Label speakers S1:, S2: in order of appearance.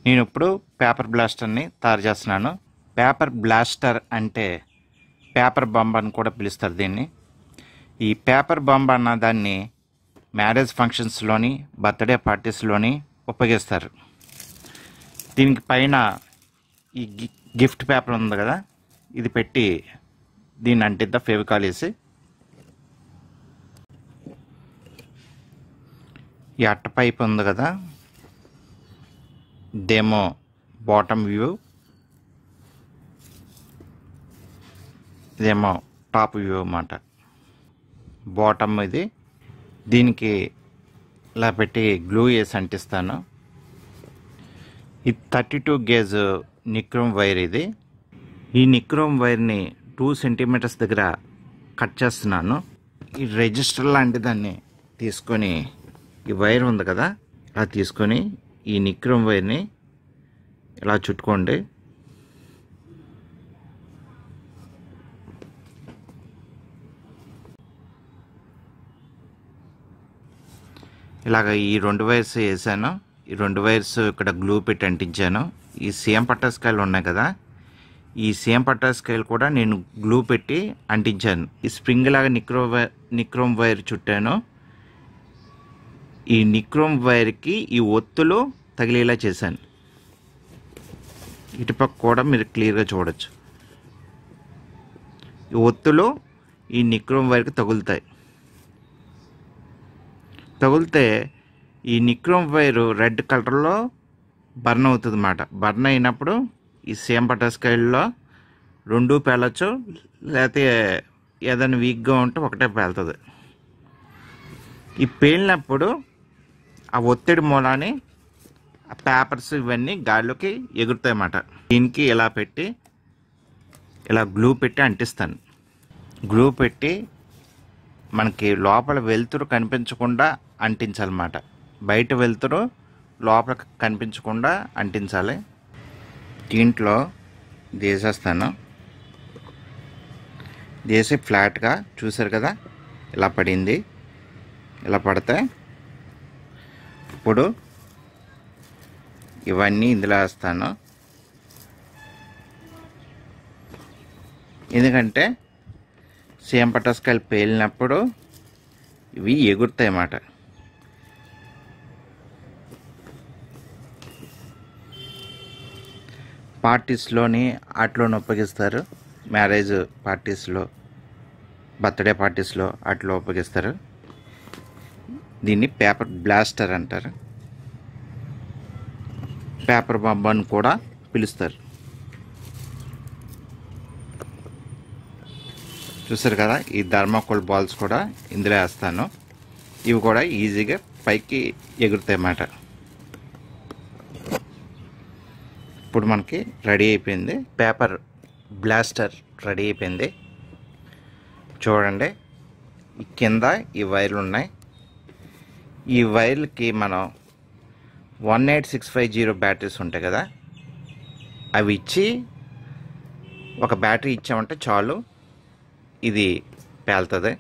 S1: నేను ఇప్పుడు పేపర్ బ్లాస్టర్ని తయారు చేస్తున్నాను. పేపర్ బ్లాస్టర్ అంటే పేపర్ బాంబ్ అని కూడా పిలుస్తారు దీన్ని. ఈ పేపర్ బాంబ్ అన్న దాన్ని మ్యారేజ్ ఫంక్షన్స్లోని, బర్త్డే పార్టీస్లోని ఉపయోగిస్తారు. దీనికి పైన ఈ గిఫ్ట్ పేపర్ ఉంది కదా, ఇది పెట్టి దీన్ని అంటిద్దా ఫెవికాల్ వేసి. ఈ అట్ట పైప్ ఉంది కదా, ఇదేమో బాటమ్ వ్యూ, ఇదేమో టాప్ వ్యూ అన్నమాట. బాటమ్ ఇది. దీనికి ఇలా పెట్టి గ్లూ వేసి అంటిస్తాను. ఇది 32 గేజ్ నిక్రోమ్ వైర్. ఇది ఈ నిక్రోమ్ వైర్ని 2 సెంటీమీటర్స్ దగ్గర కట్ చేస్తున్నాను. ఈ రెజిస్టర్ లాంటి దాన్ని తీసుకొని, ఈ వైర్ ఉంది కదా, ఇలా తీసుకొని ఈ నిక్రోమ్ వైర్ని ఇలా చుట్టుకోండి. ఇలాగ ఈ 2 వైర్స్ వేసాను. ఈ 2 వైర్స్ ఇక్కడ గ్లూ పెట్టి అంటించాను. ఈ సేమ్ పట్టాస్కాయలు ఉన్నాయి కదా, ఈ సేమ్ పట్టాస్కాయలు కూడా నేను గ్లూ పెట్టి అంటించాను. ఈ స్ప్రింగ్ లాగా నిక్రోమ్ వైర్ చుట్టాను. ఈ నిక్రోమ్ వైర్కి ఈ ఒత్తులు తగిలేలా చేశాను. ఇటుపక్క కూడా మీరు క్లియర్గా చూడొచ్చు. ఈ ఒత్తులు ఈ నిక్రోమ్ వైర్కి తగులుతాయి. తగిలితే ఈ నిక్రోమ్ వైరు రెడ్ కలర్లో బర్న్ అవుతుంది అన్నమాట. బర్న్ అయినప్పుడు ఈ సేమ్ పటాస్కాయల్లో 2 పేలచ్చు, లేకపోతే ఏదైనా వీక్గా ఉంటే ఒకటే పేలుతుంది. ఈ పేలినప్పుడు ఆ ఒత్తిడి మూలాన్ని ఆ పేపర్స్ ఇవన్నీ గాల్లోకి ఎగురుతాయి అన్నమాట. దీనికి ఇలా పెట్టి, ఇలా గ్లూ పెట్టి అంటిస్తాను. గ్లూ పెట్టి మనకి లోపల వెలుతురు కనిపించకుండా అంటించాలన్నమాట. బయట వెలుతురు లోపల కనిపించకుండా అంటించాలి. దీంట్లో వేసేస్తాను. వేసి ఫ్లాట్గా చూసారు కదా, ఇలా పడింది. ఇలా పడితే ఇప్పుడు ఇవన్నీ ఇందులో వేస్తాను. ఎందుకంటే సేమ్ పటాస్కాయలు పేలినప్పుడు ఇవి ఎగురుతాయి అన్నమాట. పార్టీస్లోని వాటిలోని ఉపయోగిస్తారు. మ్యారేజ్ పార్టీస్లో, బర్త్డే పార్టీస్లో వాటిలో ఉపయోగిస్తారు. దీన్ని పేపర్ బ్లాస్టర్ అంటారు. పేపర్ బాంబ్ అని కూడా పిలుస్తారు. చూసారు కదా, ఈ థర్మాకోల్ బాల్స్ కూడా ఇందులో వేస్తాను. ఇవి కూడా ఈజీగా పైకి ఎగురుతాయి అన్నమాట. ఇప్పుడు మనకి రెడీ అయిపోయింది. పేపర్ బ్లాస్టర్ రెడీ అయిపోయింది. చూడండి, ఈ కింద ఈ వైర్లు ఉన్నాయి. ఈ వైర్లకి మనం 18650 బ్యాటరీస్ ఉంటాయి కదా, అవి ఇచ్చి ఒక బ్యాటరీ ఇచ్చామంటే చాలు, ఇది పేలుతుంది.